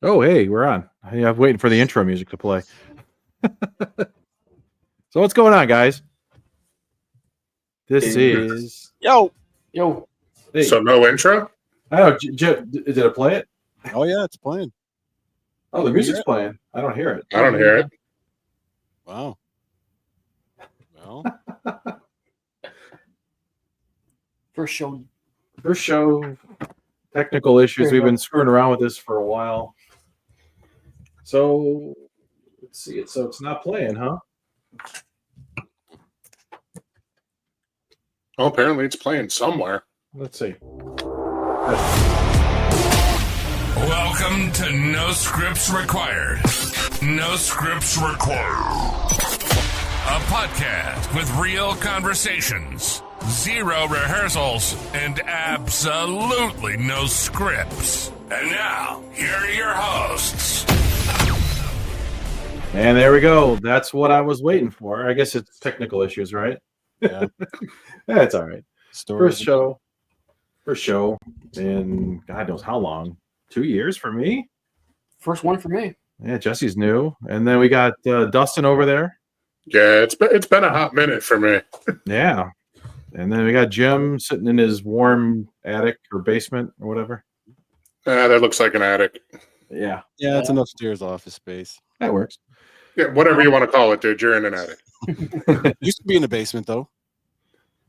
Oh, hey, we're on. I'm waiting for the intro music to play. So what's going on, guys? This is Yo. Hey, So no intro? I don't know. Did it play it? Oh yeah, it's playing. Oh, the music's playing. I don't hear it. I don't hear it. Wow. Well, First show. First show, technical issues. We've been screwing around with this for a while. So let's see it. So it's not playing, huh? Oh, apparently it's playing somewhere. Let's see. Welcome to No Scripts Required. No Scripts Required. A podcast with real conversations, zero rehearsals, and absolutely no scripts. And now, here are your hosts. And there we go. That's what I was waiting for. I guess it's technical issues, right? yeah. That's all right. Story First show in God knows how long. 2 years for me. First one for me. Yeah, Jesse's new, and then we got Dustin over there. Yeah, it's been a hot minute for me. Yeah, and then we got Jim sitting in his warm attic or basement or whatever. That looks like an attic. Yeah, Yeah, it's an upstairs office space. that works. Yeah, whatever you want to call it, dude. You're in an attic. Used to be in the basement though.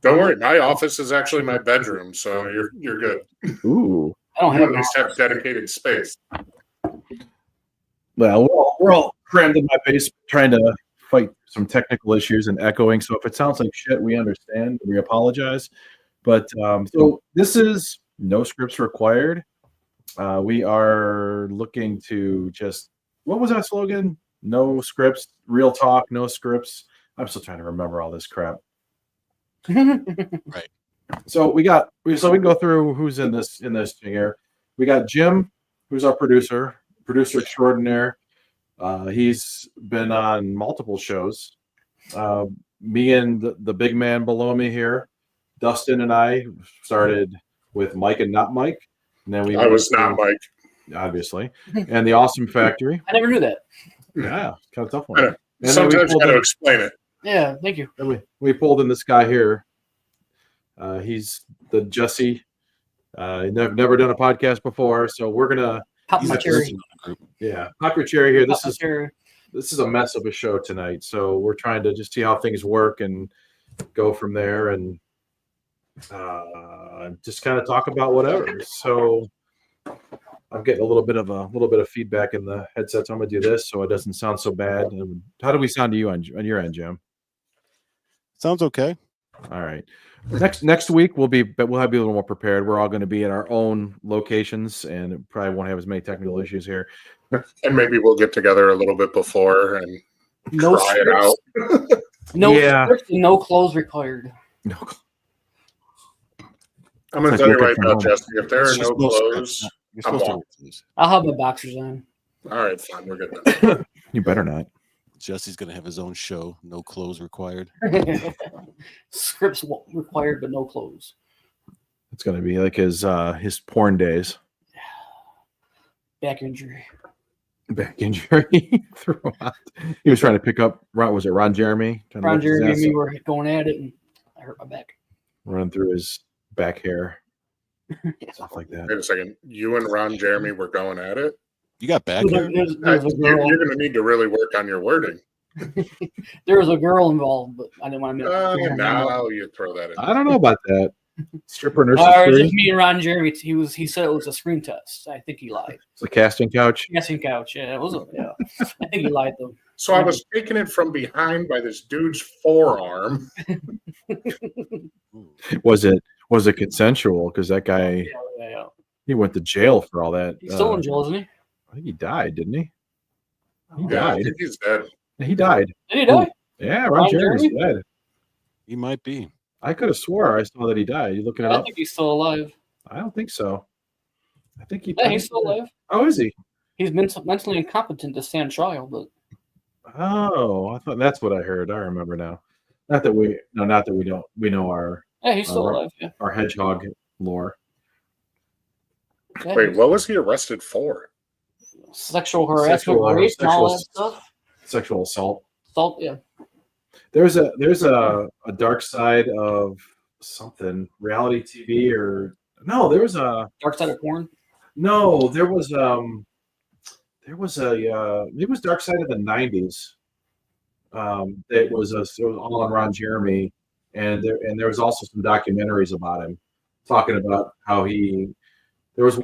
Don't worry, my office is actually my bedroom, so you're good. Ooh, I don't You have at least have dedicated space. well, we're all crammed in my basement trying to fight some technical issues and echoing. So if it sounds like shit, we understand. We apologize. But so this is No Scripts Required. We are looking to just, what was our slogan? No scripts, real talk, no scripts. I'm still trying to remember all this crap. Right. So we can go through who's in this here. We got Jim, who's our producer extraordinaire. He's been on multiple shows. Me and the big man below me here, Dustin and I started with Mike and Not Mike. And then I was not Mike. obviously, and the Awesome Factory. I never knew that. Yeah, kind of tough I one. know. And then Sometimes you got to explain it. Yeah, thank you. we pulled in this guy here. He's the Jesse. Never done a podcast before, so we're gonna Pop he's my a cherry. pop your cherry here. Pop my cherry. This is a mess of a show tonight, so we're trying to just see how things work and go from there, and just kind of talk about whatever. So I'm getting a little bit of feedback in the headset, so I'm gonna do this so it doesn't sound so bad. And how do we sound to you on your end, Jim? Sounds okay. All right. Next week we'll have a little more prepared. We're all going to be at our own locations, and it probably won't have as many technical issues here. And maybe we'll get together a little bit before and No try it out. scripts. No Yeah. scripts and no clothes required. No, I'm going It's to like tell you working right from now, home. Jesse, if there are It's just no scripts. clothes, You're supposed to I'm wear clothes. I'll have my boxers on. all right, fine, we're good then. you better not. Jesse's gonna have his own show. No clothes required. Scripts required, but no clothes. It's going to be like his porn days. Back injury. Back injury throughout. He was trying to pick up. Was it Ron Jeremy? Trying to Ron lift his Jeremy and ass me up, were going at it, and I hurt my back. running through his back hair, stuff like that. Wait a second. You and Ron Jeremy were going at it? You got back here? There was a girl. You're going to need to really work on your wording. There was a girl involved, but I didn't want to. Now you throw that in. I don't know about that. Stripper nurse. It was just me and Ron Jeremy. He said it was a screen test. I think he lied. It's a casting couch. Guessing couch. Yeah, it was. I think he lied though. So I was taking it from behind by this dude's forearm. Was it consensual? Because that guy, Yeah. he went to jail for all that. He's still in jail, isn't he? I think he died, didn't he? He Yeah, I died. think he's dead. He died. Did he die? Yeah, Ron Ron Jeremy's Jeremy? dead. He might be. I could have swore I saw that he died. You looking it I up? think he's still alive. I don't think so. I think he. Yeah, he's still alive. Oh, is he? He's mentally incompetent to stand trial, but Oh, I thought that's what I heard. I remember now. Not that we don't. We know our yeah, he's still Right. alive. Yeah. our hedgehog lore. Yeah, Wait, what was he arrested for? Sexual harassment, Sexual- rape, and all that sexual- stuff. Sexual assault. Salt, yeah. There's a dark side of something, reality TV or no, there was a Dark side of porn. no, there was it was Dark Side of the '90s. It was all on Ron Jeremy, and there was also some documentaries about him, talking about how he was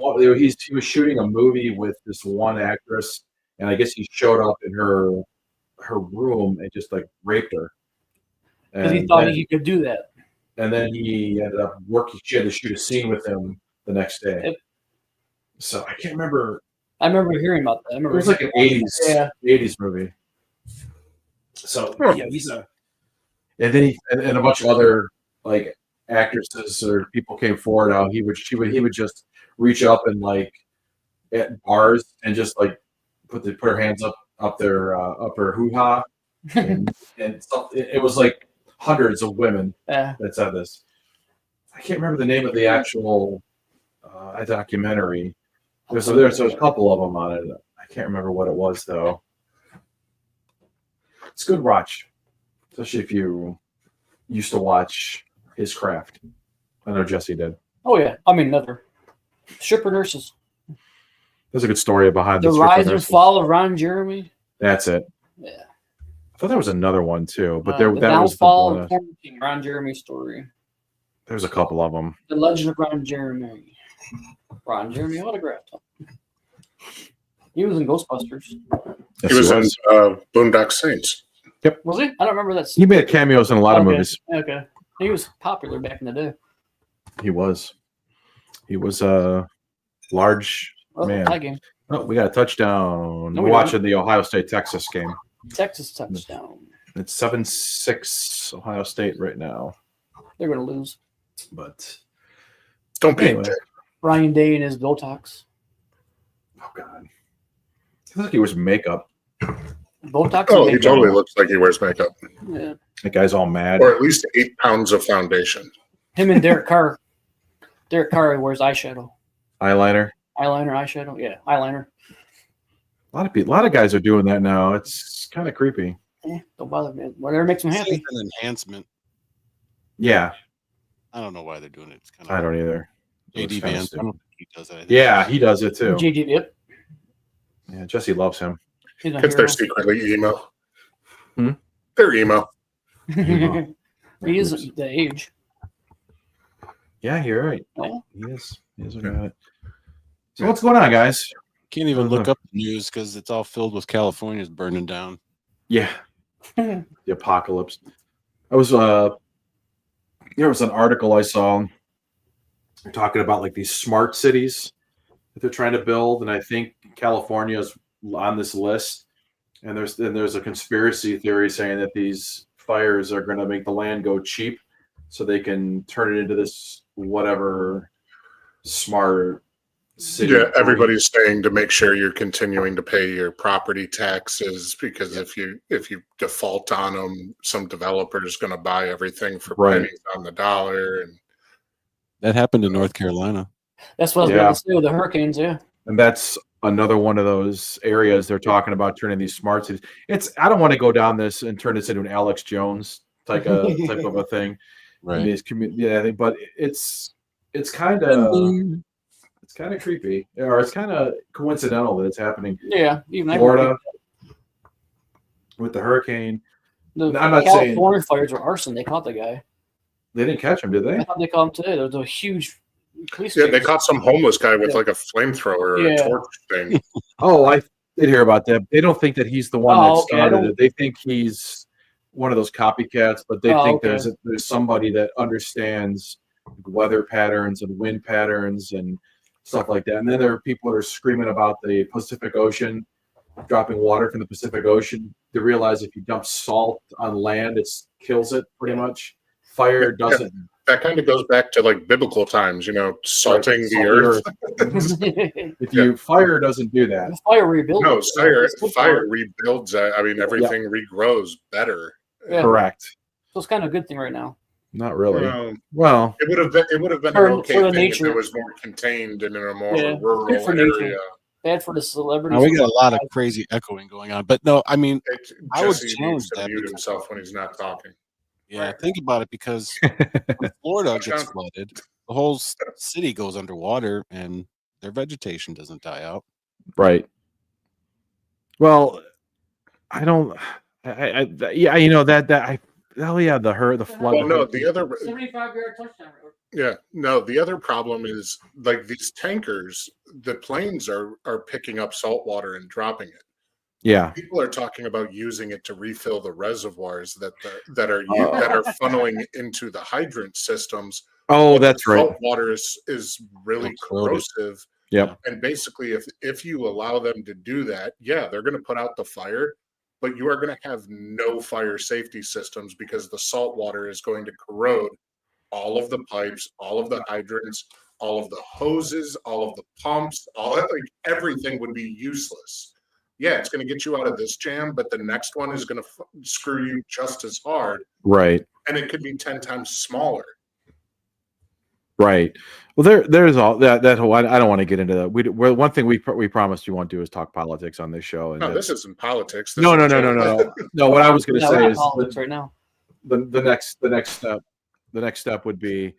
shooting a movie with this one actress, and I guess he showed up in her room and just like raped her. Because he thought he could do that. And then he ended up working. She had to shoot a scene with him the next day. Yep. So I can't remember. I remember hearing about that. I It remember was like an '80s movie. So yeah, and then and a bunch of other like actresses or people came forward how he would just reach up and like at bars and just like put her hands up their up her hoo ha, and it was like hundreds of women that said this. I can't remember the name of the actual documentary. There's a couple of them on it. I can't remember what it was though. It's a good watch, especially if you used to watch his craft. I know Jesse did. Oh yeah, I mean never. Stripper nurses. There's a good story behind The this. rise and fall of Ron Jeremy. That's it. Yeah. I thought there was another one too, but The that was the downfall bonus. of porn king, Ron Jeremy story. There's a couple of them. The Legend of Ron Jeremy. Ron Jeremy autographed him. He was in Ghostbusters. He was in Boondock Saints. Was he? I don't remember that. He made cameos in a lot of movies. Okay. He was popular back in the day. He was a large Well, man. tie game. Oh, we got a touchdown. No, We're we watching the Ohio State Texas game. Texas touchdown. It's 7-6 Ohio State right now. They're going to lose. But Don't be. anyway, Ryan Day and his Botox. oh god, I feel like he wears makeup. Botox. Oh, and he makeup. totally looks like he wears makeup, Yeah. That guy's all mad. or at least 8 pounds of foundation. Him and Derek Carr. Derek Carr wears eyeshadow. Eyeliner. Eyeliner, eyeshadow. Yeah, eyeliner. A lot of guys are doing that now. It's kind of creepy. Don't bother me. Whatever makes them happy. It's an enhancement. Yeah, I don't know why they're doing it. It's kind I of don't either. JD It's kinda Vance. I stupid. don't think he does that. I think Yeah, he does it too. JD, yep. Yeah, Jesse loves him. He's a If they're hero. secretly emo. Hmm? They're emo. He is the age. Yeah, you're right. Yeah. He is. He is about it. So what's going on, guys? Can't even look up the news because it's all filled with California's burning down. Yeah, the apocalypse. I was there was an article I saw talking about like these smart cities that they're trying to build, and I think California is on this list. And there's a conspiracy theory saying that these fires are going to make the land go cheap, so they can turn it into this whatever smart city. Yeah, everybody's saying to make sure you're continuing to pay your property taxes, because if you default on them, some developer is going to buy everything for Right. pennies on the dollar. And That happened in North Carolina. That's what I was Yeah. going to say with the hurricanes, yeah. And that's another one of those areas they're talking about turning these smart cities. I don't want to go down this and turn this into an Alex Jones type of a thing. In these but it's kind of creepy, or it's kind of coincidental that it's happening. Yeah, even Florida with the hurricane. The I'm not saying- California fires were arson. They caught the guy. They didn't catch him, did they? I thought they caught him today. There was a huge police yeah, they chase. caught some homeless guy with Yeah. like a flamethrower or Yeah. a torch thing. Oh, I did hear about that. They don't think that he's the one Oh, that okay, I started don't- it. They think he's one of those copycats, but they Oh, think okay. there's somebody that understands weather patterns and wind patterns and stuff like that. And then there are people that are screaming about the Pacific Ocean, dropping water from the Pacific Ocean. They realize if you dump salt on land, it kills it pretty much. Fire doesn't. That kind of goes back to like biblical times, salting the earth. If you fire doesn't do that. Fire rebuild. No, It's good fire for- rebuilds. Everything regrows better. Yeah. Correct. So it's kind of a good thing right now. Not really. Well, Well, it would have been For- an okay for the thing if nature. it was more contained and in a more Yeah, rural good for nature. area. Bad for the celebrities. Now, we got a lot of crazy echoing going on, but no, I mean, I would Jesse challenge needs to that mute because- himself when he's not talking. yeah, think about it, because when Florida gets flooded, the whole city goes underwater and their vegetation doesn't die out. Right. Well, I don't. Yeah, you know that I. Oh yeah, the flood. Well, no, the other 75-yard touchdown. yeah, no, the other problem is like these tankers, the planes are picking up salt water and dropping it. Yeah. People are talking about using it to refill the reservoirs that are funneling into the hydrant systems. Oh, But that's the right. salt water is really It'll corrode it. corrosive. Yep. And basically, if you allow them to do that, yeah, they're going to put out the fire, but you are going to have no fire safety systems because the salt water is going to corrode all of the pipes, all of the hydrants, all of the hoses, all of the pumps, everything would be useless. Yeah, it's going to get you out of this jam, but the next one is going to screw you just as hard, Right. and it could be 10 times smaller. Right. Well, there's all that whole. I don't want to get into that. We're one thing we promised you won't do is talk politics on this show. And No, that's- this isn't politics. This no. is- No, what I was going to No, say we're in is politics right now. the next step would be,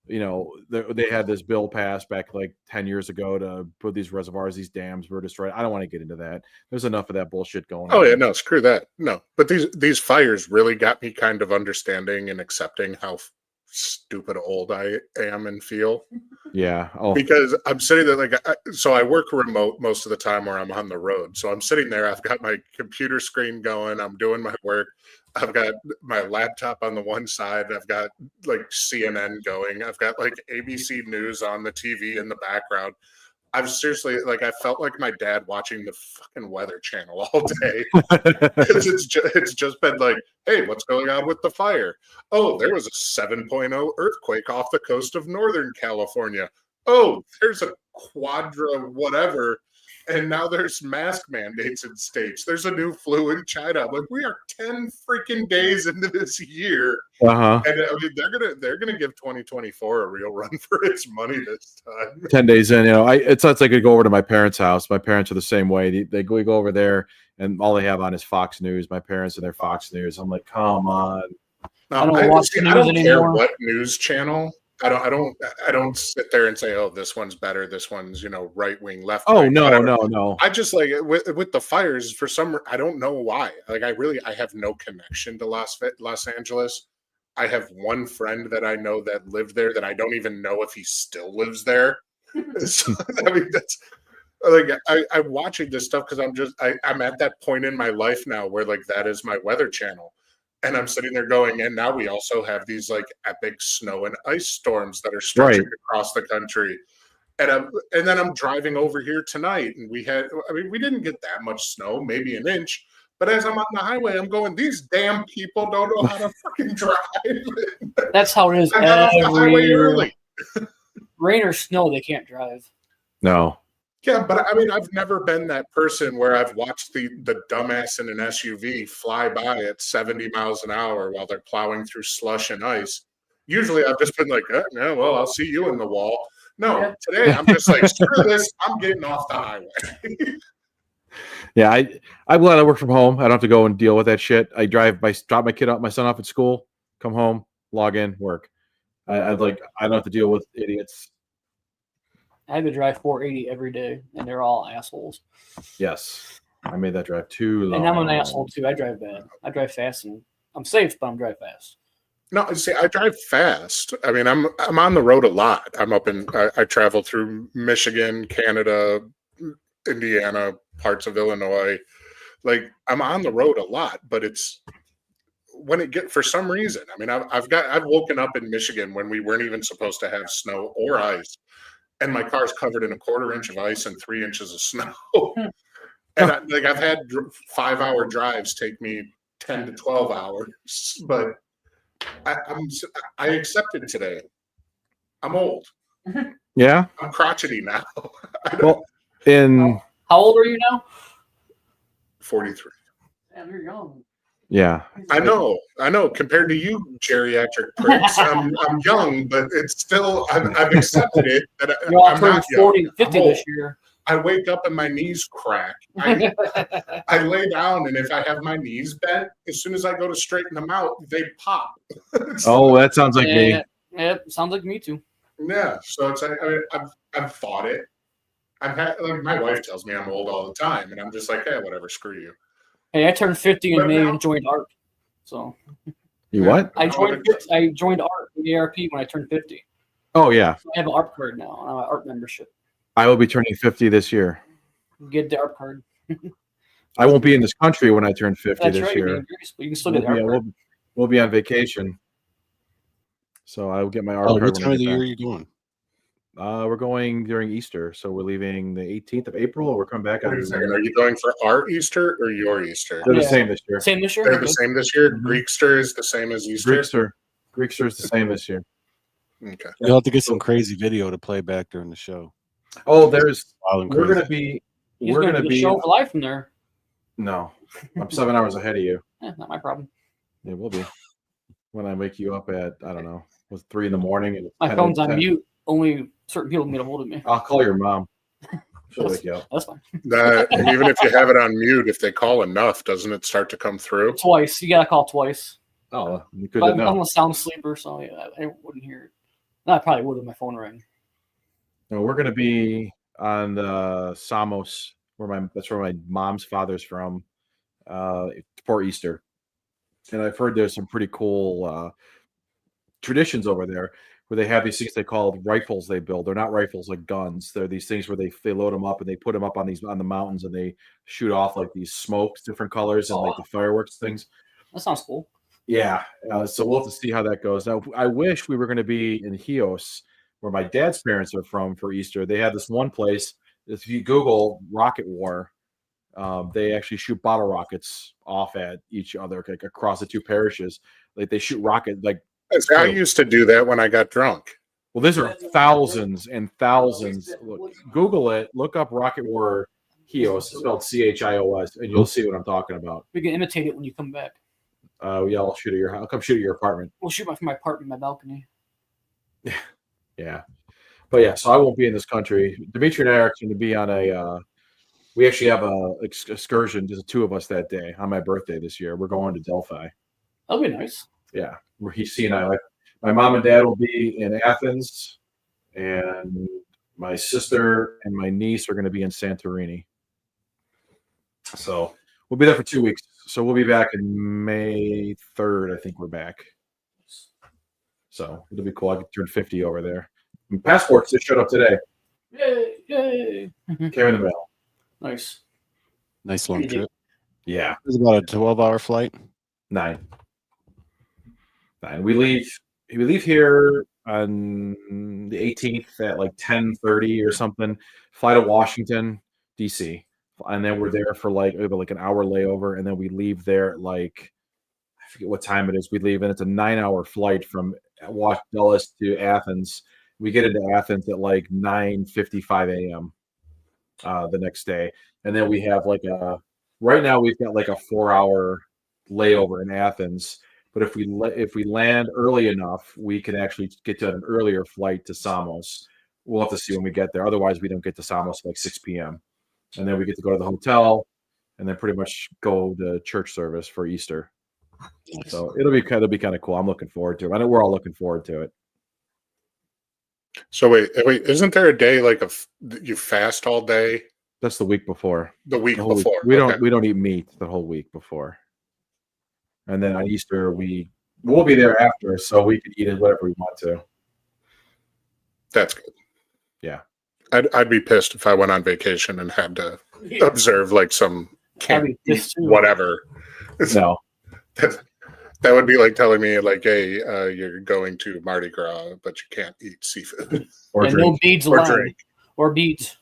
you know, they had this bill passed back like 10 years ago to put these reservoirs, these dams were destroyed. I don't want to get into that. There's enough of that bullshit going on. Oh yeah, no, screw that. No, but these fires really got me kind of understanding and accepting how stupid old I am and feel, Yeah. Oh, because I'm sitting there so I work remote most of the time where I'm on the road. So I'm sitting there, I've got my computer screen going, I'm doing my work. I've got my laptop on the one side. I've got like CNN going. I've got like ABC News on the TV in the background. I've seriously, I felt like my dad watching the fucking Weather Channel all day. it's just been like, hey, what's going on with the fire? Oh, there was a 7.0 earthquake off the coast of Northern California. Oh, there's a quadra whatever. And now there's mask mandates in states. There's a new flu in China. I'm like, we are 10 freaking days into this year. uh-huh. And I mean, they're gonna give 2024 a real run for its money this time. 10 days in, you know, it's like I go over to my parents' house. My parents are the same way. We go over there and all they have on is Fox News. My parents and their Fox News. I'm like, come on. I don't watch the I don't news care anymore. what news channel. I don't sit there and say, oh, this one's better. This one's, right wing, left. Oh, wing, no, whatever. no. I just with the fires for I don't know why. I have no connection to Los Angeles. I have one friend that I know that lived there that I don't even know if he still lives there. So, I mean, that's I'm watching this stuff because I'm at that point in my life now where that is my weather channel. And I'm sitting there going, and now we also have these epic snow and ice storms that are stretching across the country. And then I'm driving over here tonight, and we didn't get that much snow, maybe an inch. But as I'm on the highway, I'm going, these damn people don't know how to fucking drive. That's how it is I got off the highway every year. early. Rain or snow, they can't drive. No. Yeah, but I mean, I've never been that person where I've watched the dumbass in an SUV fly by at 70 miles an hour while they're plowing through slush and ice. Usually I've just been like, yeah, well, I'll see you in the wall. No, today I'm just like, screw this, I'm getting off the highway. Yeah, I'm glad I work from home. I don't have to go and deal with that shit. I drop my son off at school, come home, log in, work. I don't have to deal with idiots. I have to drive 480 every day, and they're all assholes. Yes, I made that drive too long. And I'm an asshole too. I drive bad. I drive fast, and I'm safe, but I'm drive fast. No, see, I drive fast. I mean, I'm on the road a lot. I travel through Michigan, Canada, Indiana, parts of Illinois. I'm on the road a lot, but it's for some reason. I mean, I've woken up in Michigan when we weren't even supposed to have snow or ice, and my car's covered in a 1/4 inch of ice and 3 inches of snow. And I've had 5-hour drives take me 10 to 12 hours, but I accepted today. I'm old. Yeah. I'm crotchety now. Well, in How old are you now? 43. Damn, you're young. yeah, I know. Compared to you, geriatric pricks, I'm young, but it's still I've accepted it that You're all I'm turning not 40, young. 50 I'm this old. year. I wake up and my knees crack. I lay down, and if I have my knees bent, as soon as I go to straighten them out, they pop. Oh, that sounds like me. Yeah, sounds like me too. Yeah, so it's like, I mean, I've fought it. I've had, like, my wife tells me I'm old all the time, and I'm just like, hey, whatever, screw you. Hey, I turned 50 in But May now- and joined art. So You what? I joined art in the ARP when I turned 50. Oh yeah, So I have an art card now, an art membership. I will be turning 50 this year. Get the art card. I won't be in this country when I turn 50 That's this right, year. man. You can still get the art card. We'll be on vacation, so I will get my art Oh, card. what when time I of the get year back. are you going? We're going during Easter, so we're leaving the 18th of April, and we're coming back on. Wait a second, are you going for our Easter or your Easter? They're the Yeah. same this year. Same this year? They're the Okay. same this year? Mhm. Greekster is the same as Easter? Greekster is the same this year. Okay. You'll have to get some crazy video to play back during the show. Oh, there's Wild and we're crazy. gonna be He's we're going gonna to be show for life from there. no. I'm 7 hours ahead of you. Not my problem. It will be when I wake you up at I don't know, was 3 in the morning and it's My 10 phone's on 10. mute. Only certain people can get a hold of me. I'll call your mom. She'll wake you up. That's fine. Even if you have it on mute, if they call enough, doesn't it start to come through? Twice. You got to call twice. Oh, you could I'm know. a sound sleeper, so yeah, I wouldn't hear it. No, I probably would if my phone rang. No, we're gonna be on the Samos, that's where my mom's father's from, for Easter. And I've heard there's some pretty cool traditions over there where they have these things they call rifles they build. They're not rifles like guns. They're these things where they load them up and they put them up on the mountains and they shoot off like these smokes, different colors, and like the fireworks things. That sounds cool. Yeah. So we'll have to see how that goes. Now, I wish we were going to be in Chios, where my dad's parents are from, for Easter. They have this one place. If you Google Rocket War, they actually shoot bottle rockets off at each other, like across the two parishes. Like they shoot rocket. Like, I used to do that when I got drunk. well, these are thousands and thousands. Look, Google it. Look up Rocket War Chios, spelled CHIOS, and you'll see what I'm talking about. We can imitate it when you come back. Yeah, I'll shoot at your house. I'll come shoot at your apartment. We'll shoot from my apartment, my balcony. Yeah, but yeah, so I won't be in this country. Dimitri and I are going to be on a. We actually have a excursion, just the two of us that day on my birthday this year. We're going to Delphi. That'll be nice. Yeah, where he and I. My mom and dad will be in Athens, and my sister and my niece are going to be in Santorini. So we'll be there for 2 weeks. So we'll be back in May 3rd. I think we're back. So it'll be cool. I can turn 50 over there. And passports just showed up today. Yay! Yay! Came in the mail. Nice. Nice long trip. Yeah, It was about a 12-hour flight. 9. We leave here on the 18th at like 10:30 or something. Fly to Washington, D.C. And then we're there for like an hour layover, and then we leave there at like I forget what time it is. We leave, and it's a 9-hour flight from Dulles to Athens. We get into Athens at like 9:55 a.m. The next day, and then we have like right now we've got like a 4-hour layover in Athens. But if we land early enough, we can actually get to an earlier flight to Samos. We'll have to see when we get there. Otherwise, we don't get to Samos like 6 p.m. And then we get to go to the hotel, and then pretty much go to church service for Easter. So it'll be kind of cool. I'm looking forward to it. I know we're all looking forward to it. So wait, isn't there a day like you fast all day That's the week before. the week The whole week. before? We Okay. don't eat meat the whole week before. And then on Easter we'll be there after, so we can eat it whatever we want to. That's good. Yeah. I'd be pissed if I went on vacation and had to observe like some I'd camp be pissed too. whatever. No. That would be like telling me like, hey, you're going to Mardi Gras, but you can't eat seafood Or And drink. no beads or allowed. drink. Or beads.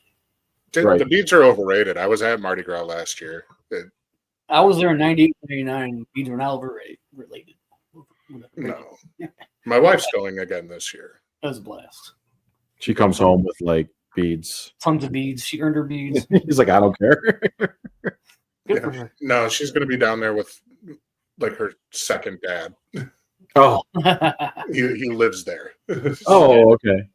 Right. The beads are overrated. I was at Mardi Gras last year. I was there in 98, 99. Beads were not overrated. No, my wife's going again this year. That was a blast. She comes home with like beads. Tons of beads. She earned her beads. He's like, I don't care. Good for her. No, she's going to be down there with like her second dad. Oh, He lives there. oh, okay.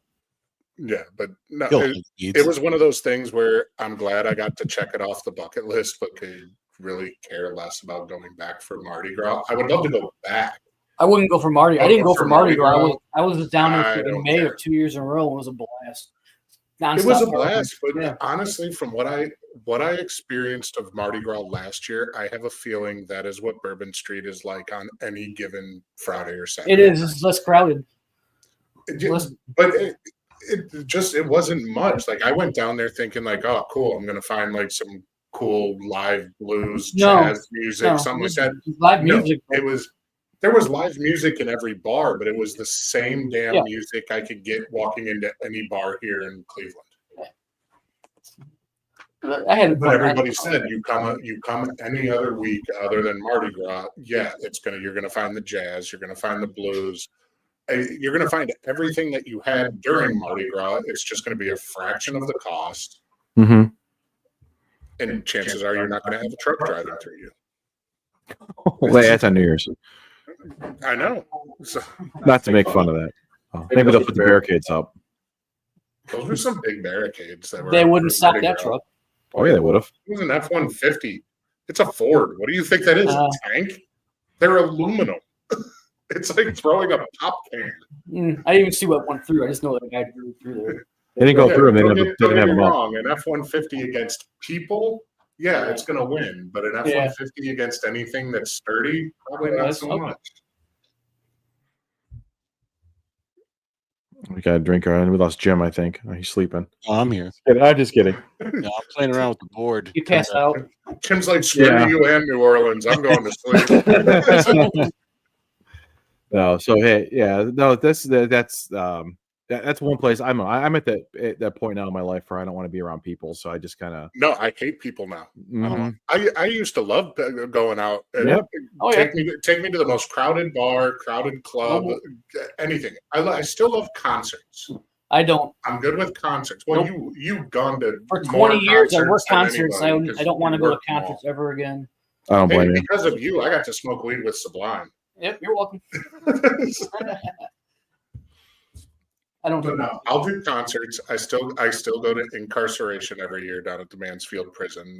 Yeah, but no, You'll it, like Eats. it was one of those things where I'm glad I got to check it off the bucket list, but could really care less about going back for Mardi Gras. I would love to go back. I wouldn't go for Mardi. I Oh, didn't go for for Mardi Mardi Gras. Gras? I was just down I there in don't May care. of 2 years in a row. And it was a blast. It was a Nonstop blast, but party. Yeah. honestly, from what I experienced of Mardi Gras last year, I have a feeling that is what Bourbon Street is like on any given Friday or Saturday. It is. It's less crowded. It- but it wasn't much. Like I went down there thinking like, oh, cool, I'm gonna find like some cool live blues, No, jazz music, something like that. Live No, music. there was live music in every bar, but it was the same damn Yeah. music I could get walking into any bar here in Cleveland. I had But everybody said you come any other week other than Mardi Gras, yeah, you're gonna find the jazz, you're gonna find the blues, you're gonna find everything that you had during Mardi Gras. It's just gonna be a fraction of the cost, Mm-hmm. and chances are you're not gonna have a truck driving through you. Well, that's on New Year's. I know. So, Not to make fun of that. Oh, maybe they'll put the barricades up. those were some big barricades that were. They up wouldn't for stop Mardi that Gras. truck. Oh yeah, they would have. It was an F-150. It's a Ford. What do you think that is? A tank? They're aluminum. It's like throwing a pop can. I didn't even see what went through. I just know that guy drew through there. They didn't go Yeah, through them. They don't didn't, get- they don't didn't have get them me up. wrong. An F-150 against people, yeah, it's going to win. But an F-150 against anything that's sturdy, probably not so Okay. much. We got a drinker, and we lost Jim. I think he's sleeping. Oh, I'm here. I'm just kidding. Yeah, I'm playing around with the board. You passed out. Tim's like, screw Yeah. you and New Orleans. I'm going to sleep. No, so hey, yeah, no, that's one place I'm at that point now in my life where I don't want to be around people, so I just kind of. No, I hate people now. Mhm. I used to love going out. And Yep. Oh, yeah. take me to the most crowded bar, crowded club, anything. I still love concerts. I don't. I'm good with concerts. Well, you've gone to For more 20 years, I worked than concerts. anybody, I don't want to you go to work them all. concerts ever again. I don't blame Maybe you. because of you, I got to smoke weed with Sublime. Yep, you're welcome. I don't But do no, I'll do concerts. I still go to Incarceration every year down at the Mansfield Prison.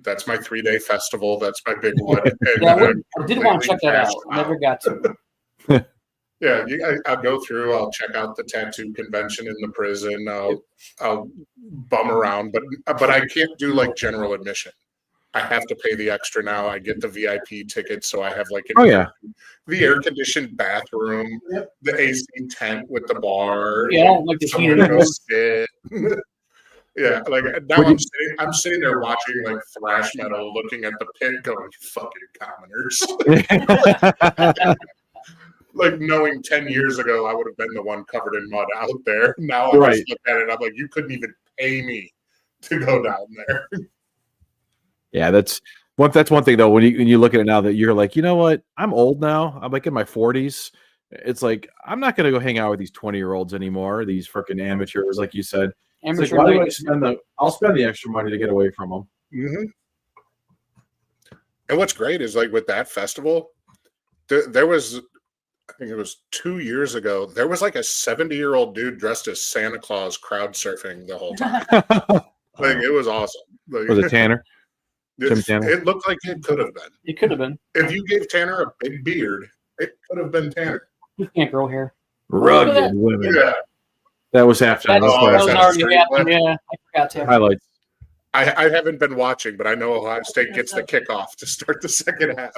That's my 3-day festival. That's my big one. And Yeah, I'm I did want to check that out. completely Never got to. Yeah, I'll go through. I'll check out the tattoo convention in the prison. I'll bum around, but I can't do like general admission. I have to pay the extra now. I get the VIP ticket, so I have like Oh yeah, the air conditioned bathroom, the AC tent with the bar. Yeah, I don't like the somewhere heat. to go sit. Yeah, like now I'm sitting there watching like thrash metal, looking at the pit, going, "You fucking commoners." Like knowing 10 years ago I would have been the one covered in mud out there. Now I Right. just look at it, I'm like, you couldn't even pay me to go down there. yeah. That's one thing though. When you look at it now, that you're like, you know what? I'm old now. I'm like in my 40s. It's like I'm not gonna go hang out with these 20-year-olds anymore. These freaking amateurs, like you said. It's like, Amateur why do I night. I'll spend the extra money to get away from them. Mm-hmm. And what's great is like with that festival, there was, I think it was 2 years ago, there was like a 70-year-old dude dressed as Santa Claus crowd surfing the whole time. Like it was awesome. Like, Was it Tanner? Jim Tanner? It looked like it could have been. It could have been. If you gave Tanner a big beard, it could have been Tanner. You can't grow hair. Rugged women. Yeah. That was halftime. That That's Oh, why I was said already straight happened. left. Yeah, I forgot to. highlights. I haven't been watching, but I know Ohio State gets the kickoff to start the second half.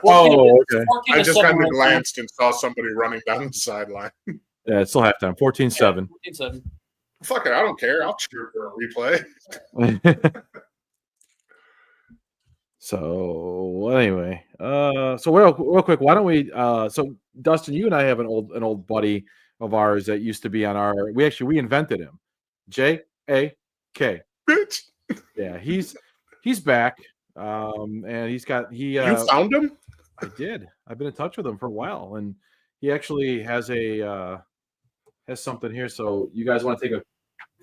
Oh, okay. 14 I to just 7 kind of right now. glanced and saw somebody running down the sideline. Yeah, it's still halftime. 14-7. 14-7. Fuck it, I don't care. I'll cheer for a replay. So anyway, so real quick, why don't we? So Dustin, you and I have an old buddy of ours that used to be on our. We invented him, J-A-K. Bitch, Yeah, he's back, and he. you found him? I did. I've been in touch with him for a while, and he actually has something here. So you guys want to take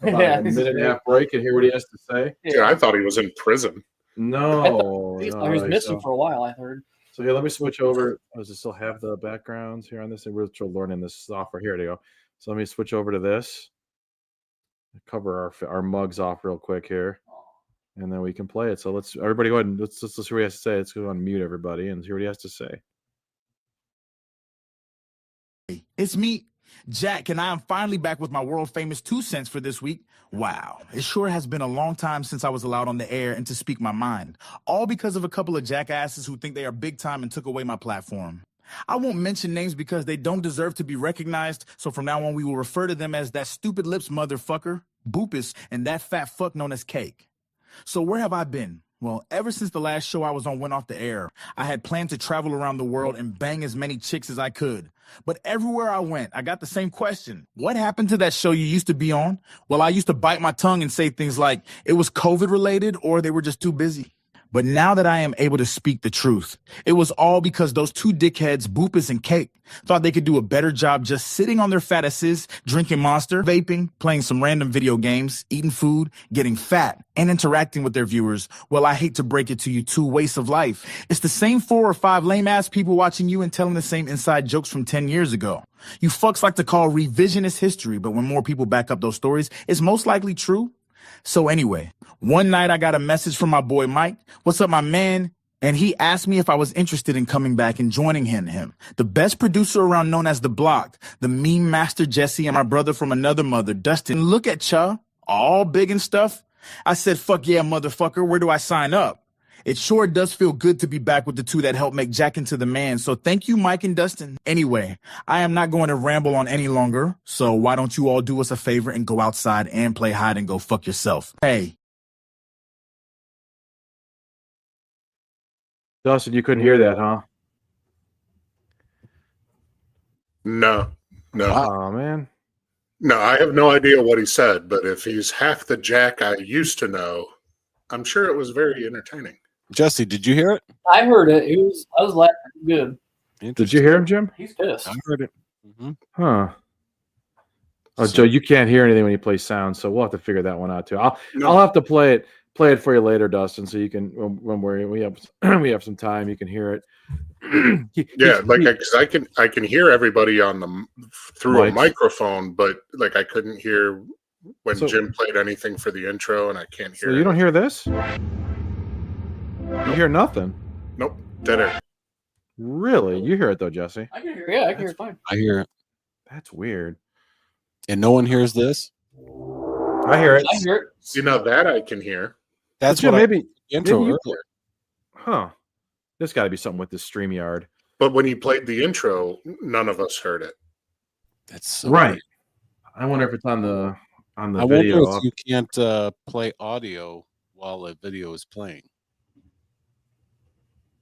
about a minute and a half break and hear what he has to say? Yeah, I thought he was in prison. No, He no, was missing so- for a while, I heard. So here, let me switch over. Does it still have the backgrounds here on this? And we're still learning this software. Here we go. So let me switch over to this. cover our mugs off real quick here, and then we can play it. So let's everybody go ahead and let's see what he has to say. Let's go on mute everybody and hear what he has to say. It's me, Jack, and I am finally back with my world famous 2 cents for this week. Wow, it sure has been a long time since I was allowed on the air and to speak my mind, all because of a couple of jackasses who think they are big time and took away my platform. I won't mention names because they don't deserve to be recognized, so from now on we will refer to them as that stupid lips motherfucker, Boopus, and that fat fuck known as Cake. So where have I been? Well, ever since the last show I was on went off the air, I had planned to travel around the world and bang as many chicks as I could. But everywhere I went, I got the same question. What happened to that show you used to be on? Well, I used to bite my tongue and say things like it was COVID related or they were just too busy. But now that I am able to speak the truth, it was all because those two dickheads, Boopus and Cake, thought they could do a better job just sitting on their fat asses, drinking Monster, vaping, playing some random video games, eating food, getting fat, and interacting with their viewers. Well, I hate to break it to you, two wastes of life. It's the same 4 or 5 lame-ass people watching you and telling the same inside jokes from 10 years ago. You fucks like to call revisionist history, but when more people back up those stories, it's most likely true. So anyway, one night I got a message from my boy Mike. What's up, my man? And he asked me if I was interested in coming back and joining him. The best producer around known as The Block, the meme master Jesse, and my brother from another mother, Dustin. Look at Cha, all big and stuff. I said, fuck yeah, motherfucker, where do I sign up? It sure does feel good to be back with the two that helped make Jack into the man. So thank you, Mike and Dustin. Anyway, I am not going to ramble on any longer. So why don't you all do us a favor and go outside and play hide and go fuck yourself? Hey. Dustin, you couldn't hear that, huh? No. Oh man. No, I have no idea what he said, but if he's half the Jack I used to know, I'm sure it was very entertaining. Jesse, did you hear it? I heard it. I was laughing good. Did you hear him, Jim? He's pissed. I heard it. Mm-hmm. Huh. Oh, Joe, you can't hear anything when you play sound, so we'll have to figure that one out too. I'll have to play it for you later, Dustin, so you can when we have some time, you can hear it. Because I can hear everybody on through a microphone, but like I couldn't hear when Jim played anything for the intro, and I can't hear. So you don't hear this? You hear nothing? Nope, dead air. Really? You hear it though, Jesse? I can hear it. Yeah, I can hear it fine. I hear it. That's weird. And no one hears this? I hear it. I hear it. You know that I can hear. That's Jim, what maybe intro maybe you- earlier. Huh. There's got to be something with this StreamYard. But when he played the intro, none of us heard it. That's so Right. weird. I wonder if it's on the I video. wonder if you can't play audio while a video is playing.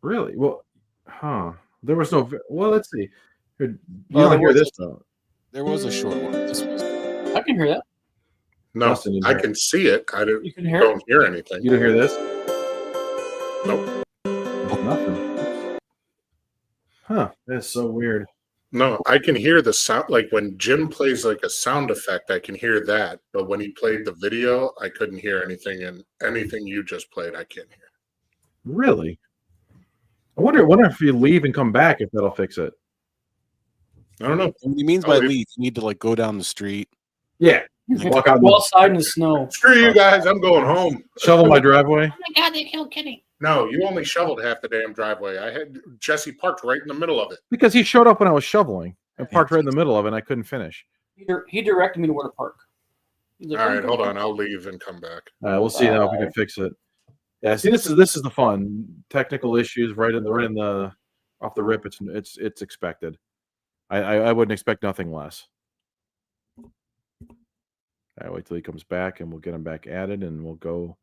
Really? Well, huh. There was no. Well, let's see. You Well, don't hear there this though. There was a short one. This was I can hear that. No, Dustin didn't I hear can see it. I You can hear don't it. hear anything. You don't hear this? Nope. Nothing. Huh. That's so weird. No, I can hear the sound. Like when Jim plays like a sound effect, I can hear that. But when he played the video, I couldn't hear anything. And anything you just played, I can't hear. Really? I wonder if you leave and come back, if that'll fix it. I don't know. What he means by Oh, leave, you need to like go down the street. Yeah. Walk out, Go outside in the snow. Screw you guys. I'm going home. shovel my driveway. Oh my God, they killed Kitty. No, you only shoveled half the damn driveway. I had Jesse parked right in the middle of it. Because he showed up when I was shoveling and parked right in the middle of it and I couldn't finish. He directed me to where to park. He's like, All right, hold on. I'll leave and come back. We'll see now if we can fix it. Yeah, see, this is the fun. Technical issues right in the off the rip. It's expected. I wouldn't expect nothing less. I wait till he comes back and we'll get him back added and we'll go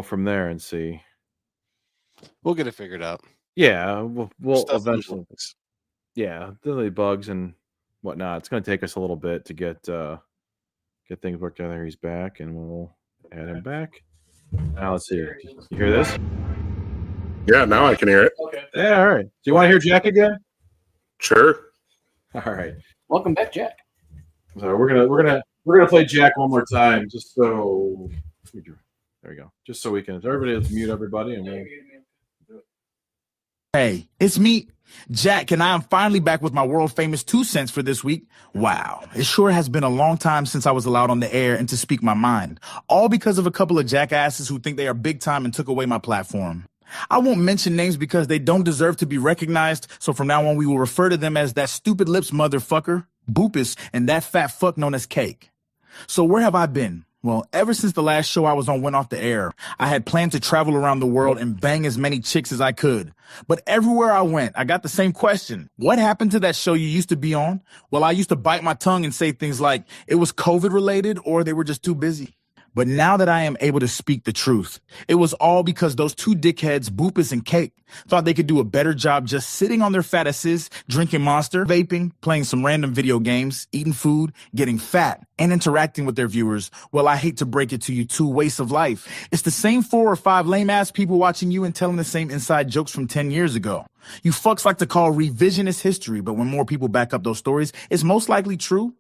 from there and see. We'll get it figured out. Yeah, we'll Stuff eventually. moves. Yeah, the bugs and whatnot. It's going to take us a little bit to get things worked out. There, he's back, and we'll add him back. Now let's see. You hear this? Yeah, now I can hear it. Okay. Yeah, all right. Do you want to hear Jack again? Sure. All right. Welcome back, Jack. So we're gonna play Jack one more time, just so. There we go. Just so we can. Everybody, let's mute everybody, and we'll. Hey, it's me, Jack, and I am finally back with my world famous 2 cents for this week. Wow, it sure has been a long time since I was allowed on the air and to speak my mind, all because of a couple of jackasses who think they are big time and took away my platform. I won't mention names because they don't deserve to be recognized, so from now on we will refer to them as that stupid lips motherfucker, Boopus, and that fat fuck known as Cake. So where have I been? Well, ever since the last show I was on went off the air, I had planned to travel around the world and bang as many chicks as I could. But everywhere I went, I got the same question. What happened to that show you used to be on? Well, I used to bite my tongue and say things like it was COVID related or they were just too busy. But now that I am able to speak the truth, it was all because those two dickheads, Boopus and Cake, thought they could do a better job just sitting on their fat asses, drinking Monster, vaping, playing some random video games, eating food, getting fat, and interacting with their viewers. Well, I hate to break it to you, two wastes of life. It's the same 4 or 5 lame-ass people watching you and telling the same inside jokes from 10 years ago. You fucks like to call revisionist history, but when more people back up those stories, it's most likely true.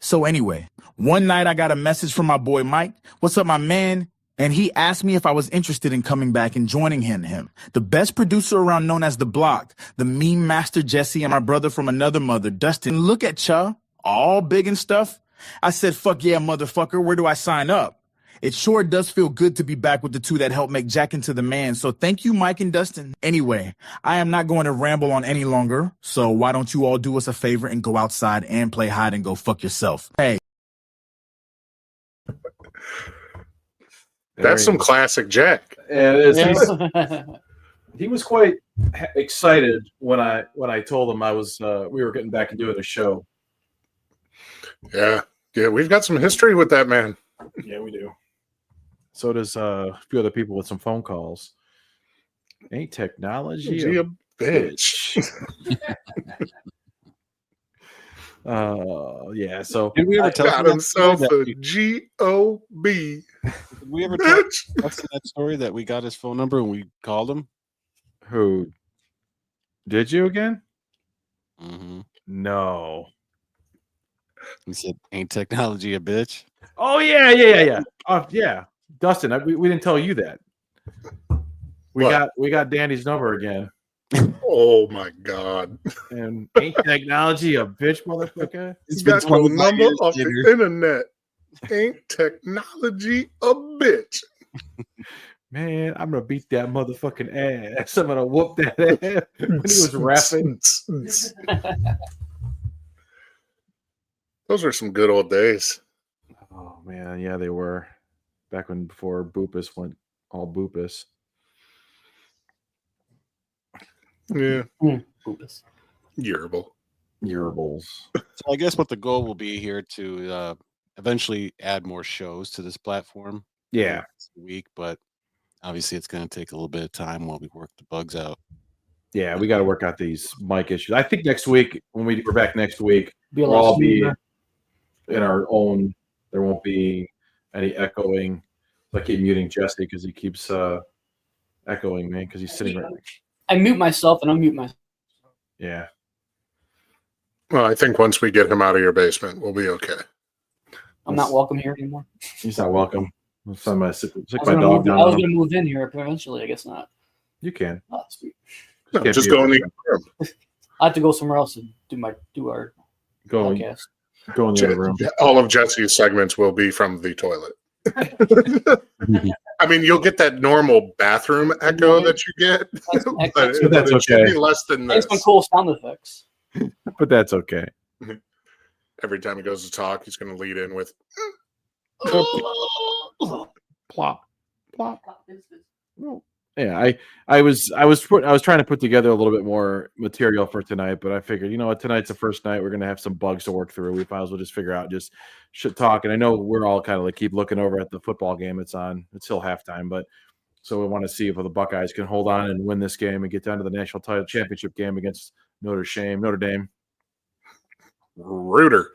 So anyway, one night I got a message from my boy Mike. What's up, my man? And he asked me if I was interested in coming back and joining him. The best producer around known as The Block, the meme master Jesse, and my brother from another mother, Dustin. Look at ya, all big and stuff. I said, fuck yeah, motherfucker, where do I sign up? It sure does feel good to be back with the two that helped make Jack into the man. So thank you, Mike and Dustin. Anyway, I am not going to ramble on any longer. So why don't you all do us a favor and go outside and play hide and go fuck yourself? Hey. That's some classic Jack. And it is. Yeah. He was quite excited when I told him we were getting back and doing a show. Yeah, we've got some history with that man. Yeah, we do. So does a few other people with some phone calls. Ain't technology Is he a bitch? Yeah. So Did we ever tell Got that himself story a G-O-B. did we ever Bitch. tell that story that we got his phone number and we called him? who did you again? Mm-hmm. No. He said, "Ain't technology a bitch?" Oh yeah. Yeah. Dustin, we didn't tell you that. We What? got Danny's number again. Oh my God. And ain't technology a bitch, motherfucker? He's been got the 25 number years off later. the internet. Ain't technology a bitch? Man, I'm gonna beat that motherfucking ass. I'm gonna whoop that ass. When he was rapping. Those were some good old days. Oh man, yeah, they were. Back before Boopus went all Boopus. Yeah. Boopus. Yearable. Yearables. So I guess what the goal will be here to eventually add more shows to this platform. Yeah. This week, but obviously it's going to take a little bit of time while we work the bugs out. Yeah, we got to work out these mic issues. I think next week, when we're back next week, Be a we'll lot all be smoother. in our own. There won't be any echoing. I keep muting Jesse because he keeps echoing me because he's sitting right. I mute myself and unmute myself. Yeah. Well, I think once we get him out of your basement, we'll be okay. I'm not welcome here anymore. He's not welcome. I'll send my sick I was my gonna dog move- down. I was on him. going to move in here eventually. I guess not. You can. Oh, sweet. No, Can't just be go in a- the other room. I have to go somewhere else and do our Go podcast. in the other room. All of Jesse's segments will be from the toilet. I mean, you'll get that normal bathroom echo that you get, but But that's it should okay. be less than Thanks this. some cool sound effects. But that's okay. Every time he goes to talk, he's going to lead in with, Plop. Plop. Yeah, I was trying to put together a little bit more material for tonight, but I figured, tonight's the first night we're gonna have some bugs to work through. We might as well just figure out just shit talk. And I know we're all kind of like keep looking over at the football game. It's still halftime, but so we want to see if the Buckeyes can hold on and win this game and get down to the national title championship game against Notre Dame. Reuter.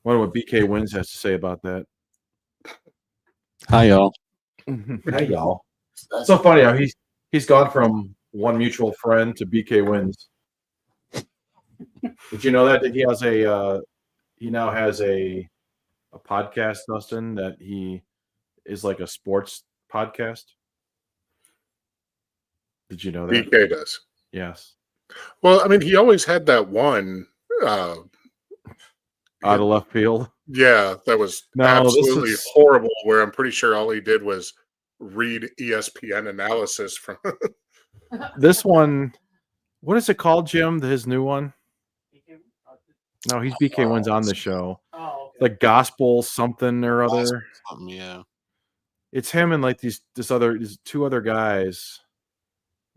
Wonder what BK Wins has to say about that. Hi, y'all. Hi, y'all. It's so funny how he's gone from one mutual friend to BK Wins. Did you know that he has he now has a podcast, Dustin, that he is like a sports podcast? Did you know that? BK does. Yes. Well, I mean, he always had that one. Out of left field. Yeah, that was No, this absolutely is- horrible. Where I'm pretty sure all he did was read ESPN analysis from. This one, what is it called, Jim? His new one? No, he's BK Wins on the show. Oh, okay. Like Gospel something or other. Yeah. It's him and like these two other guys,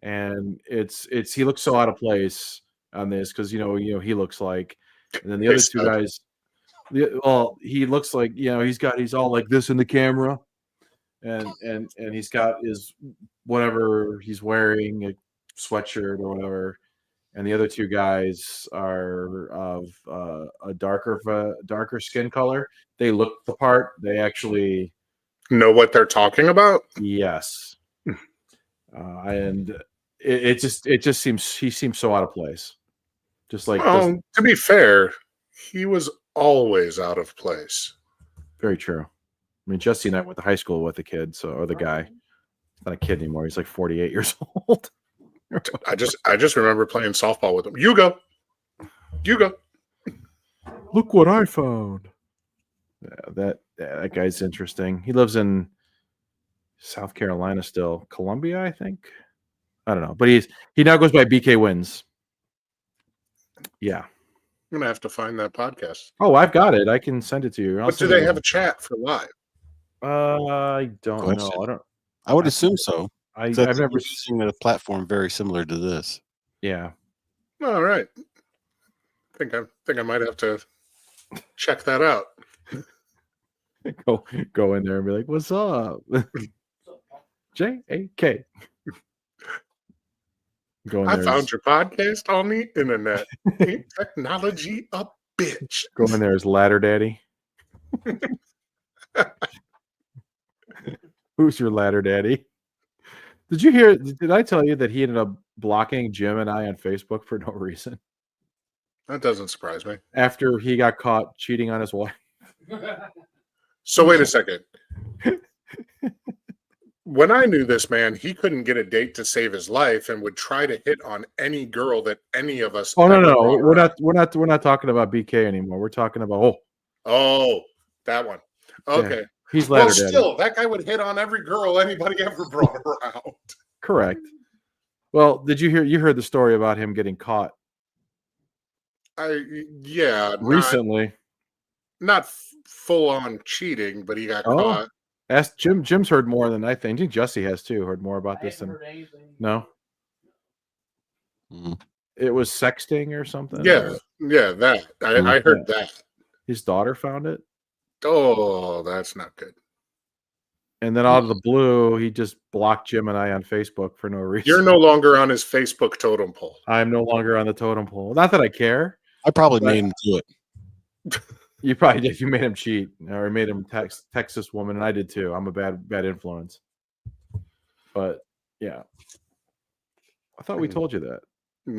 and it's he looks so out of place on this because you know he looks like, and then the Hey, other two Stud. guys, well, he looks like he's all like this in the camera, and he's got his whatever he's wearing, a sweatshirt or whatever, and the other two guys are of a darker skin color. They look the part. They actually. Know what they're talking about? Yes, and it just seems he seems so out of place. Just like Well, to be fair, he was always out of place. very true. I mean, Jesse and I went to high school with the kid, or the guy. He's not a kid anymore. He's like 48 years old. I just remember playing softball with him. You go. Look what I found. Yeah, that guy's interesting. He lives in South Carolina still, Columbia, I think. I don't know, but he now goes by BK Wins. Yeah. I'm gonna have to find that podcast. Oh, I've got it. I can send it to you. I'll But do send they it. have a chat for live? I don't Question. know. I don't. I would assume so. I've That's never. seen a platform very similar to this. Yeah. All right. Think I might have to check that out. Go in there and be like, "What's up?" JAK. Go in I there. found your podcast on the internet. Ain't technology a bitch? Go in there as Ladder Daddy. Who's your Ladder Daddy? Did you hear? Did I tell you that he ended up blocking Jim and I on Facebook for no reason That doesn't surprise me. after he got caught cheating on his wife? So wait a second. When I knew this man, he couldn't get a date to save his life and would try to hit on any girl that any of us. Oh no, ever no, brought around. we're not talking about BK anymore. We're talking about Oh, that one. Okay. he's Well, Ladder Daddy. still, that guy would hit on every girl anybody ever brought around. Correct. Well, did you hear? You heard the story about him getting caught Yeah, recently. not full on cheating, but he got Oh. caught. Ask Jim. Jim's heard more than I think. I think Jesse has too. Heard more about I this haven't than heard anything. no. Mm. It was sexting or something. Yeah, that I heard that. His daughter found it, Oh, that's not good. and then out of the blue, he just blocked Jim and I on Facebook for no reason. You're no longer on his Facebook totem pole. I'm no longer on the totem pole. Not that I care. I probably Right. made him do it. You probably did. You made him cheat, or made him text this woman, and I did too. I'm a bad influence. But yeah, I thought we told you that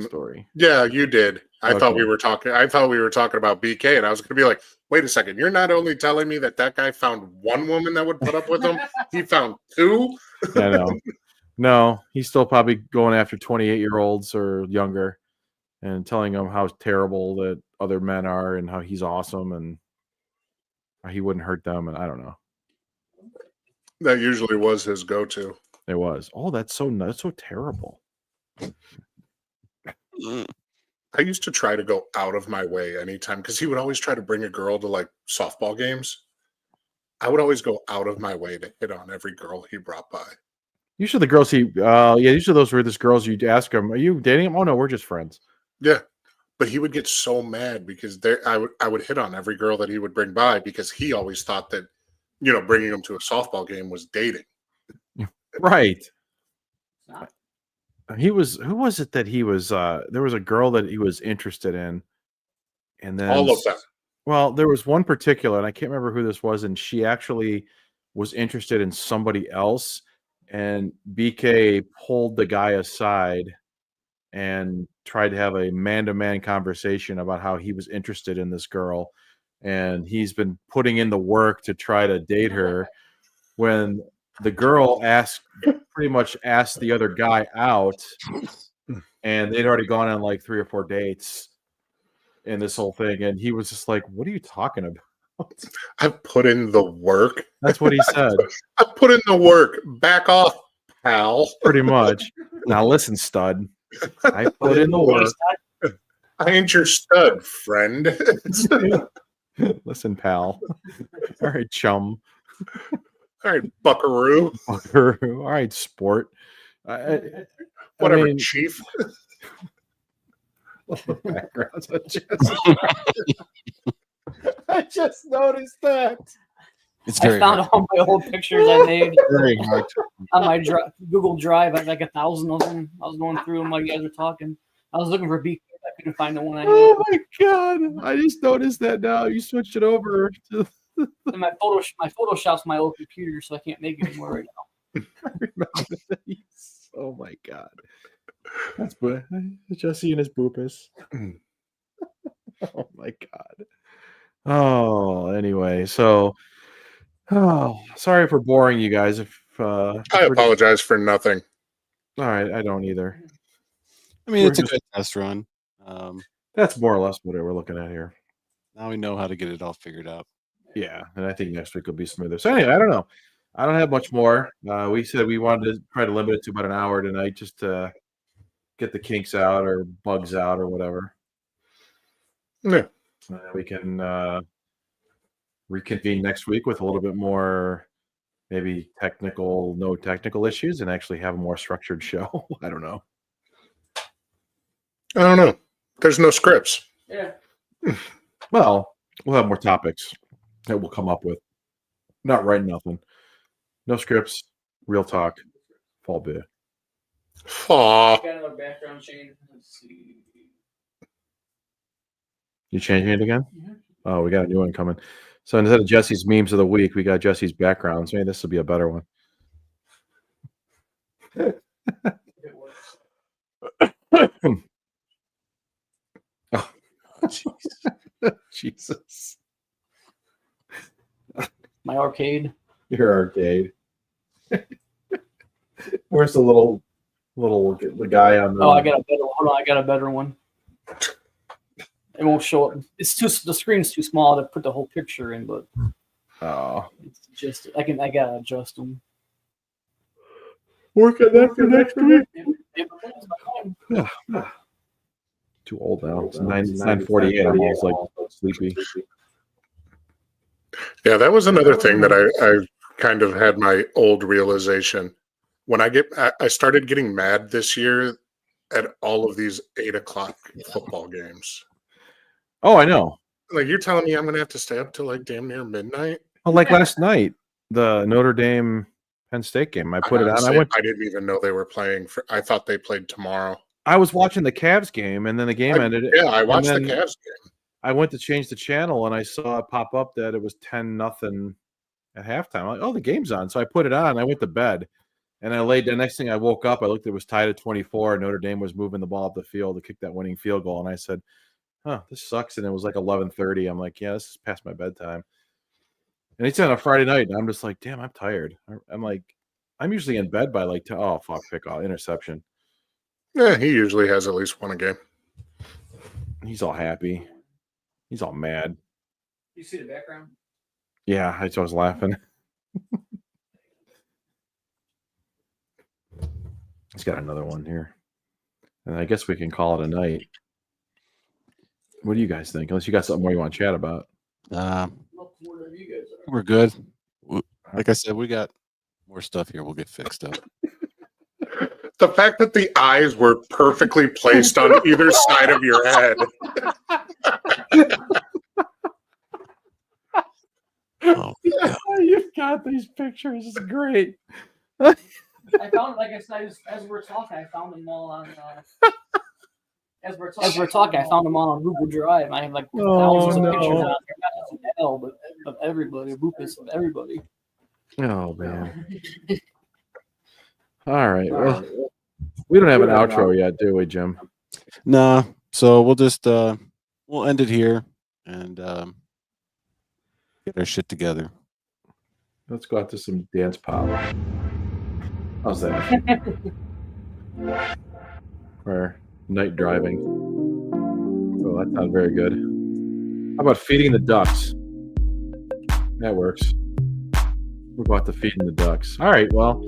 story. Yeah, you did. I thought Okay. we were talking. I thought we were talking about BK, and I was going to be like, "Wait a second! You're not only telling me that guy found one woman that would put up with him; he found two." I know. No, he's still probably going after 28-year-olds or younger and telling them how terrible that other men are and how he's awesome and how he wouldn't hurt them. And I don't know. That usually was his go-to. It was. Oh, that's so terrible. Mm. I used to try to go out of my way anytime because he would always try to bring a girl to like softball games. I would always go out of my way to hit on every girl he brought by. Usually the girls usually those were just girls you'd ask him, are you dating him? Oh no, we're just friends. Yeah, but he would get so mad because I would hit on every girl that he would bring by because he always thought that bringing them to a softball game was dating. Right. Not. Who was it that he was there was a girl that he was interested in, and then All of them. well, there was one particular, and I can't remember who this was, and she actually was interested in somebody else, and BK pulled the guy aside and tried to have a man-to-man conversation about how he was interested in this girl, and he's been putting in the work to try to date her. When the girl pretty much asked the other guy out, and they'd already gone on like 3 or 4 dates in this whole thing, and he was just like, "What are you talking about?" I've put in the work. That's what he said, I put in the work. Back off, pal. pretty much. Now listen, stud. I put in the work. I ain't your stud, friend. Listen, pal. All right, chum. All right, buckaroo. All right, sport. Whatever, mean, chief. backgrounds. I just noticed that. It's I very found hard. all my old pictures I made Very hard. on my Google Drive. I had like 1,000 of them. I was going through them while you guys were talking. I was looking for BK. I couldn't find the one I had. Oh my god! I just noticed that now. You switched it over to And my Photoshop's my old computer, so I can't make it anymore right now. I remember these. Oh my god! That's Jesse and his boopus. Oh my god. Oh, anyway, so sorry for boring you guys. If I apologize for nothing. all right, I don't either. I mean, We're it's a just- good test run. That's more or less what we're looking at here. Now we know how to get it all figured out. Yeah, and I think next week will be smoother. So anyway, I don't know. I don't have much more. We said we wanted to try to limit it to about an hour tonight, just to get the kinks out or bugs out or whatever. Yeah. We can reconvene next week with a little bit more, maybe no technical issues, and actually have a more structured show. I don't know. I don't know. There's no scripts. Yeah. Well, we'll have more topics that we'll come up with. Not writing nothing. No scripts. Real talk. Fall bit. Aw. Got another background change. Let's see. You changing it again? Mhm. Oh, we got a new one coming. So instead of Jesse's memes of the week, we got Jesse's backgrounds. Maybe this will be a better one. If it works. Jesus. My arcade. Your arcade. Where's the little the guy on the Oh, I got a better one. Hold on, I got a better one. It won't show up. The screen's too small to put the whole picture in, but Oh. it's just I gotta adjust them. Work on that for next week. Yeah. Too old now. It's 9:48. I'm almost like sleepy. Yeah, that was another thing that I kind of had my old realization. When I started getting mad this year at all of these 8:00 football games. Oh, I know. Like, you're telling me I'm going to have to stay up till like damn near midnight? Well, like last night, the Notre Dame Penn State game. I put it on. Honestly, I didn't even know they were playing. I thought they played tomorrow. I was watching the Cavs game, and then the game ended. Yeah, I watched the then- Cavs game. I went to change the channel, and I saw it pop up that it was 10-0 at halftime. I'm like, oh, the game's on. So I put it on. I went to bed, and I laid. The next thing I woke up, I looked. It was tied at 24. Notre Dame was moving the ball up the field to kick that winning field goal, and I said, "Huh, this sucks." And it was like 11:30. I'm like, "Yeah, this is past my bedtime." And it's on a Friday night, and I'm just like, "Damn, I'm tired." I'm like, I'm usually in bed by like, oh fuck, pick off interception. Yeah, he usually has at least one a game. He's all happy. He's all mad. You see the background? Yeah, I was laughing. He's got another one here. And I guess we can call it a night. What do you guys think? Unless you got something more you want to chat about. Whatever you guys are. We're good. Like I said, we got more stuff here. We'll get fixed up. The fact that the eyes were perfectly placed on either side of your head. Oh, yeah. You've got these pictures. It's great. I found, like I said, as we're talking, I found them all on. As we're talking, I found them all on Google Drive. I have like thousands of pictures on there, not just L, but of everybody, Lupus, of everybody. Oh man. All right. Well, we don't have an outro yet, do we, Jim? Nah. So we'll just we'll end it here and get our shit together. Let's go out to some dance pop. How's that? Where night driving. Oh, that's not very good. How about feeding the ducks? That works. We're about to feeding the ducks. All right, well,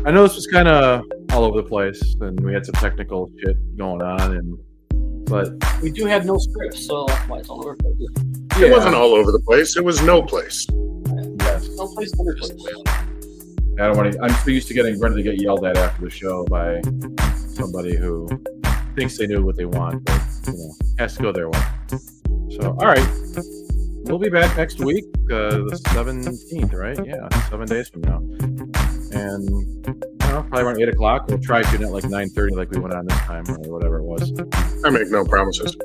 I know this was kind of all over the place, and we had some technical shit going on, but We do have no scripts, so that's why it's all over the place. It wasn't all over the place. It was no place. Yes. No place, no place. I don't want to. I'm so used to getting ready to get yelled at after the show by somebody who thinks they knew what they want, but has to go their way. So, all right, we'll be back next week, the 17th, right? Yeah, 7 days from now, and probably around 8 o'clock. We'll try to at like 9:30, like we went on this time, or whatever it was. I make no promises.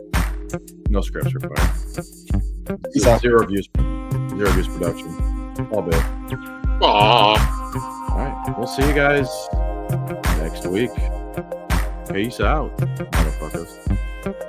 No scripts required. Zero views production. All big. Aww. All right, we'll see you guys next week. Peace out, motherfuckers.